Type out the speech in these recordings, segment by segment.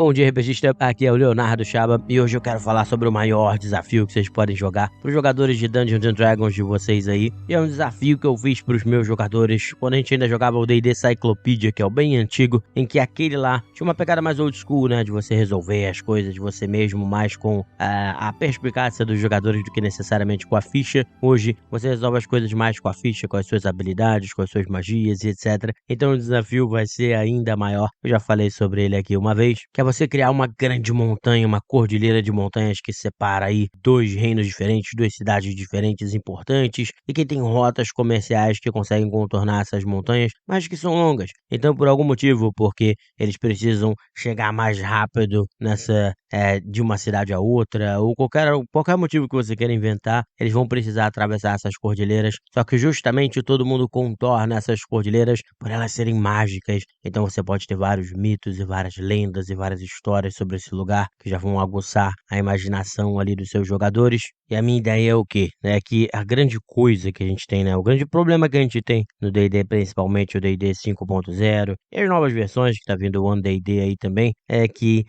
Bom dia, RPGista. Aqui é o Leonardo Chaba e hoje eu quero falar sobre o maior desafio que vocês podem jogar para os jogadores de Dungeons and Dragons de vocês aí. E é um desafio que eu fiz para os meus jogadores quando a gente ainda jogava o D&D Cyclopedia, que é o bem antigo, em que aquele lá tinha uma pegada mais old school, né? De você resolver as coisas de você mesmo, mais com a perspicácia dos jogadores do que necessariamente com a ficha. Hoje você resolve as coisas mais com a ficha, com as suas habilidades, com as suas magias e etc. Então o desafio vai ser ainda maior. Eu já falei sobre ele aqui uma vez, que é você criar uma grande montanha, uma cordilheira de montanhas que separa aí dois reinos diferentes, duas cidades diferentes importantes e que tem rotas comerciais que conseguem contornar essas montanhas, mas que são longas. Então, por algum motivo, porque eles precisam chegar mais rápido nessa de uma cidade a outra, ou qualquer motivo que você queira inventar, eles vão precisar atravessar essas cordilheiras. Só que justamente todo mundo contorna essas cordilheiras por elas serem mágicas. Então você pode ter vários mitos e várias lendas e várias histórias sobre esse lugar que já vão aguçar a imaginação ali dos seus jogadores. E a minha ideia é o quê? É que a grande coisa que a gente tem, né? O grande problema que a gente tem no D&D, principalmente o D&D 5.0 e as novas versões que tá vindo o One D&D aí também, é que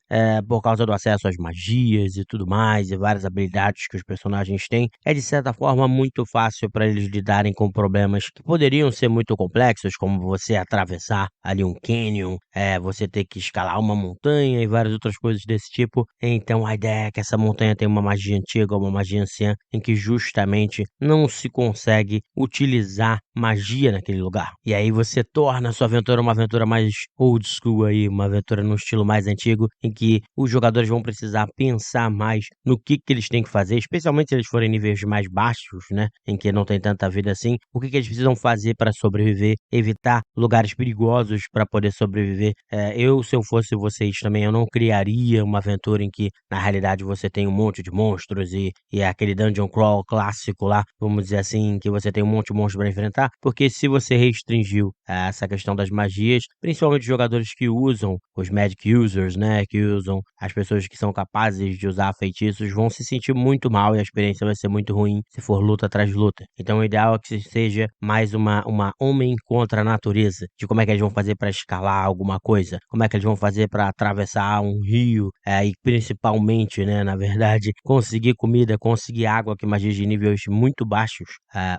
por causa do acesso às magias e tudo mais, e várias habilidades que os personagens têm, é de certa forma muito fácil para eles lidarem com problemas que poderiam ser muito complexos, como você atravessar ali um canyon, você ter que escalar uma montanha e várias outras coisas desse tipo. Então a ideia é que essa montanha tem uma magia antiga, uma magia anciã, em que justamente não se consegue utilizar magia naquele lugar. E aí você torna a sua aventura uma aventura mais old school aí, uma aventura num estilo mais antigo, em que os jogadores vão precisar pensar mais no que eles têm que fazer, especialmente se eles forem níveis mais baixos, né, em que não tem tanta vida assim, o que eles precisam fazer para sobreviver, evitar lugares perigosos para poder sobreviver. Se eu fosse vocês também, eu não criaria uma aventura em que, na realidade, você tem um monte de monstros e é aquele dungeon crawl clássico lá, vamos dizer assim, que você tem um monte de monstros para enfrentar, porque se você restringiu essa questão das magias, principalmente jogadores que usam, os magic users, né, que usam as pessoas que são capazes de usar feitiços, vão se sentir muito mal e a experiência vai ser muito ruim se for luta atrás de luta. Então o ideal é que seja mais uma homem contra a natureza, de como é que eles vão fazer para escalar alguma coisa, como é que eles vão fazer para atravessar um rio, e principalmente, né, na verdade, conseguir comida, conseguir água, que magias de níveis muito baixos,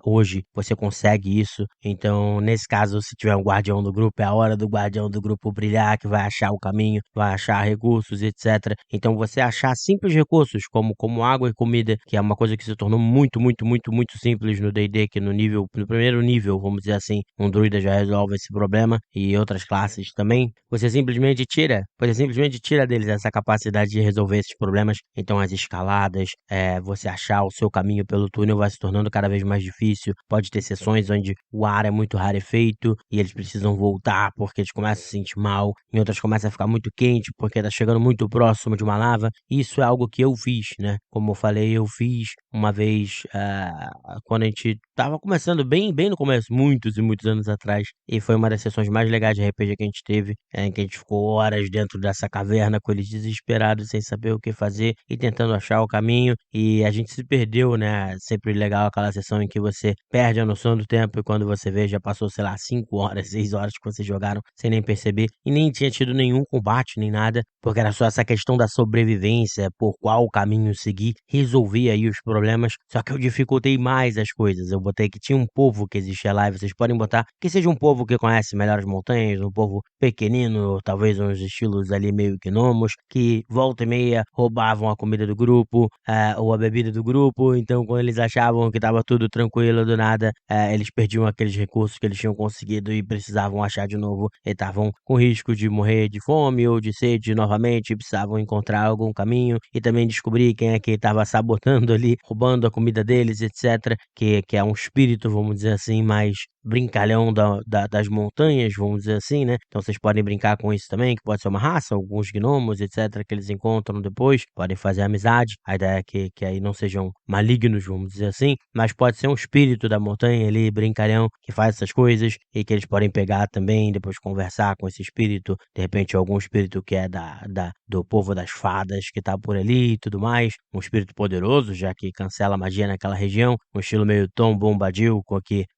hoje você consegue isso. Então, nesse caso, se tiver um guardião do grupo, é a hora do guardião do grupo brilhar, que vai achar o caminho, vai achar recursos, etc. Então, você achar simples recursos, como água e comida, que é uma coisa que se tornou muito, muito, muito, muito simples no D&D, que no primeiro nível, vamos dizer assim, um druida já resolve esse problema, e outras classes também, você simplesmente tira deles essa capacidade de resolver esses problemas. Então as escaladas, você achar o seu caminho pelo túnel vai se tornando cada vez mais difícil. Pode ter sessões onde o ar é muito rarefeito e eles precisam voltar porque eles começam a se sentir mal, em outras começa a ficar muito quente porque tá chegando muito próximo de uma lava. Isso é algo que eu fiz, né? Como eu falei, eu fiz uma vez, quando a gente tava começando bem no começo, muitos e muitos anos atrás, e foi uma das sessões mais legais de RPG que a gente teve, em que a gente ficou horas dentro dessa caverna com eles desesperados, sem saber o que fazer e tentando achar o caminho, e a gente se perdeu, né? Sempre legal aquela sessão em que você perde a noção do tempo e quando você vê já passou, sei lá, 5 horas, 6 horas que vocês jogaram sem nem perceber, e nem tinha tido nenhum combate nem nada, porque era só essa questão da sobrevivência, por qual caminho seguir, resolver aí os problemas. Só que eu dificultei mais as coisas. Eu botei que tinha um povo que existia lá, e vocês podem botar que seja um povo que conhece melhor as montanhas, um povo pequenino, talvez uns estilos ali meio gnomos, que volta e meia roubavam a comida do grupo, ou a bebida do grupo. Então quando eles achavam que tava tudo tranquilo do nada, eles perdiam aqueles recursos que eles tinham conseguido e precisavam achar de novo, e estavam com risco de morrer de fome ou de sede novamente, precisavam encontrar algum caminho e também descobrir quem é que estava sabotando ali, roubando a comida deles, etc. Que é um espírito, vamos dizer assim, mais brincalhão das montanhas, vamos dizer assim, né? Então vocês podem brincar com isso também, que pode ser uma raça, alguns gnomos, etc, que eles encontram depois, podem fazer amizade. A ideia é que aí não sejam malignos, vamos dizer assim, mas pode ser um espírito da montanha ali, brincalhão, que faz essas coisas e que eles podem pegar também, depois conversar com esse espírito, de repente algum espírito que é do povo das fadas que tá por ali e tudo mais, um espírito poderoso, já que cancela a magia naquela região, um estilo meio Tom Bombadil,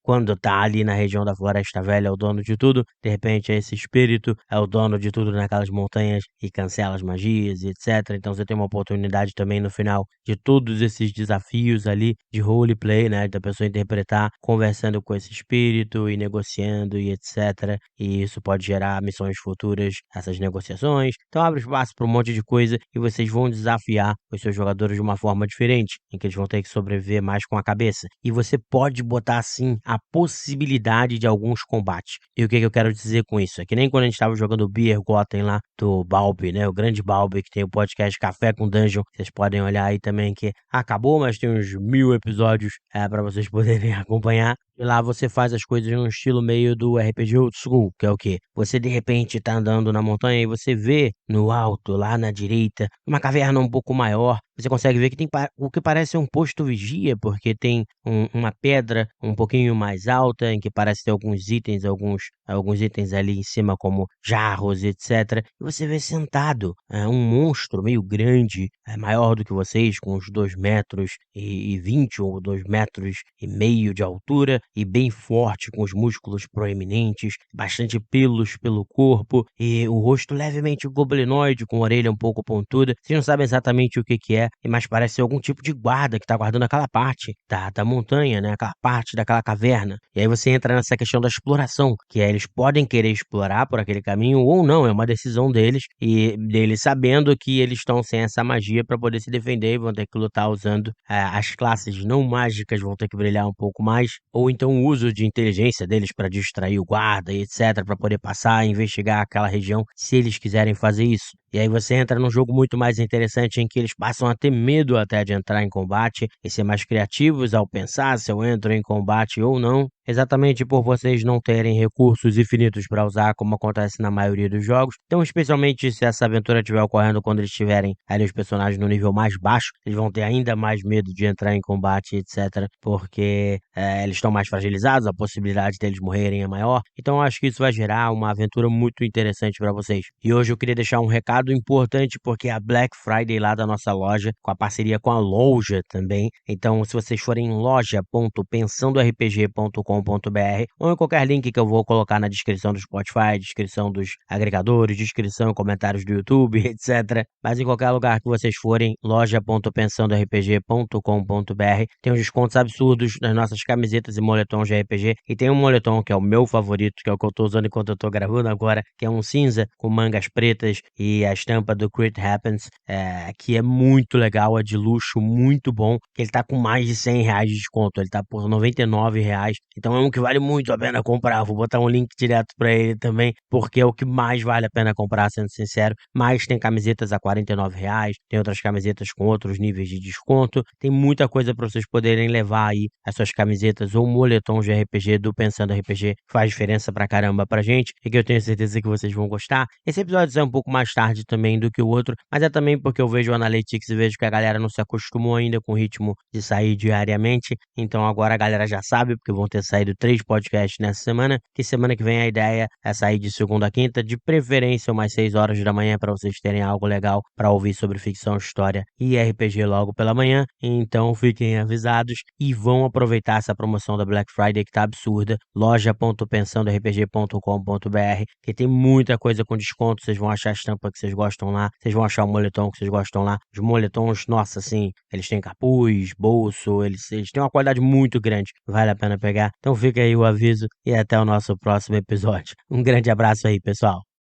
quando tá ali na região da Floresta Velha, é o dono de tudo. De repente, esse espírito é o dono de tudo naquelas montanhas e cancela as magias e etc. Então, você tem uma oportunidade também no final de todos esses desafios ali de roleplay, né? Da pessoa interpretar, conversando com esse espírito e negociando e etc. E isso pode gerar missões futuras, essas negociações. Então, abre espaço para um monte de coisa e vocês vão desafiar os seus jogadores de uma forma diferente, em que eles vão ter que sobreviver mais com a cabeça. E você pode botar, assim, a possibilidade de alguns combates. E o que eu quero dizer com isso? É que nem quando a gente estava jogando Beer Gotten lá, do Balbi, né? O grande Balbi, que tem o podcast Café com Dungeon. Vocês podem olhar aí também, que acabou, mas tem uns 1000 episódios para vocês poderem acompanhar. E lá você faz as coisas num estilo meio do RPG Old School, que é o quê? Você de repente tá andando na montanha e você vê no alto, lá na direita, uma caverna um pouco maior. Você consegue ver que tem o que parece um posto vigia, porque tem uma pedra um pouquinho mais alta, em que parece ter alguns itens ali em cima, como jarros, etc. E você vê sentado um monstro meio grande, maior do que vocês, com uns 2 metros e 20 ou 2 metros e meio de altura, e bem forte, com os músculos proeminentes, bastante pelos pelo corpo, e o rosto levemente goblinoide, com a orelha um pouco pontuda. Vocês não sabem exatamente o que é, mas parece ser algum tipo de guarda que tá guardando aquela parte da montanha, né? Aquela parte daquela caverna. E aí você entra nessa questão da exploração, que é eles podem querer explorar por aquele caminho ou não, é uma decisão deles, e deles sabendo que eles estão sem essa magia para poder se defender e vão ter que lutar usando as classes não mágicas, vão ter que brilhar um pouco mais, ou então o uso de inteligência deles para distrair o guarda e etc, para poder passar e investigar aquela região, se eles quiserem fazer isso. E aí você entra num jogo muito mais interessante, em que eles passam a ter medo até de entrar em combate e ser mais criativos ao pensar se eu entro em combate ou não, exatamente por vocês não terem recursos infinitos para usar, como acontece na maioria dos jogos. Então, especialmente se essa aventura estiver ocorrendo quando eles estiverem ali os personagens no nível mais baixo, eles vão ter ainda mais medo de entrar em combate, etc, porque eles estão mais fragilizados, a possibilidade deles morrerem é maior. Então, eu acho que isso vai gerar uma aventura muito interessante para vocês. E hoje eu queria deixar um recado importante, porque é a Black Friday lá da nossa loja, com a parceria com a Loja também. Então, se vocês forem em loja.pensandorpg.com.br ou em qualquer link que eu vou colocar na descrição do Spotify, descrição dos agregadores, descrição e comentários do YouTube, etc. Mas em qualquer lugar que vocês forem, loja.pensandorpg.com.br, tem uns descontos absurdos nas nossas camisetas e moletons de RPG. E tem um moletom que é o meu favorito, que é o que eu tô usando enquanto eu tô gravando agora, que é um cinza com mangas pretas e a estampa do Crit Happens, que é muito legal, é de luxo, muito bom, que ele tá com mais de R$100 de desconto, ele tá por R$99, então é um que vale muito a pena comprar. Vou botar um link direto pra ele também, porque é o que mais vale a pena comprar, sendo sincero. Mas tem camisetas a R$49, tem outras camisetas com outros níveis de desconto, tem muita coisa pra vocês poderem levar aí as suas camisetas ou moletons de RPG do Pensando RPG, que faz diferença pra caramba pra gente, e que eu tenho certeza que vocês vão gostar. Esse episódio é um pouco mais tarde também do que o outro, mas é também porque eu vejo o Analytics e vejo que a galera não se acostumou ainda com o ritmo de sair diariamente, então agora a galera já sabe, porque vão ter saído 3 podcasts nessa semana, que semana que vem a ideia é sair de segunda a quinta, de preferência umas 6 horas da manhã, para vocês terem algo legal para ouvir sobre ficção, história e RPG logo pela manhã. Então fiquem avisados e vão aproveitar essa promoção da Black Friday, que tá absurda, loja.pensandorpg.com.br, que tem muita coisa com desconto. Vocês vão achar a estampa que vocês gostam lá, vocês vão achar o moletom que vocês gostam lá. Os moletons, nossa, assim, eles têm capuz, bolso, eles têm uma qualidade muito grande, vale a pena pegar. Então fica aí o aviso e até o nosso próximo episódio. Um grande abraço aí, pessoal.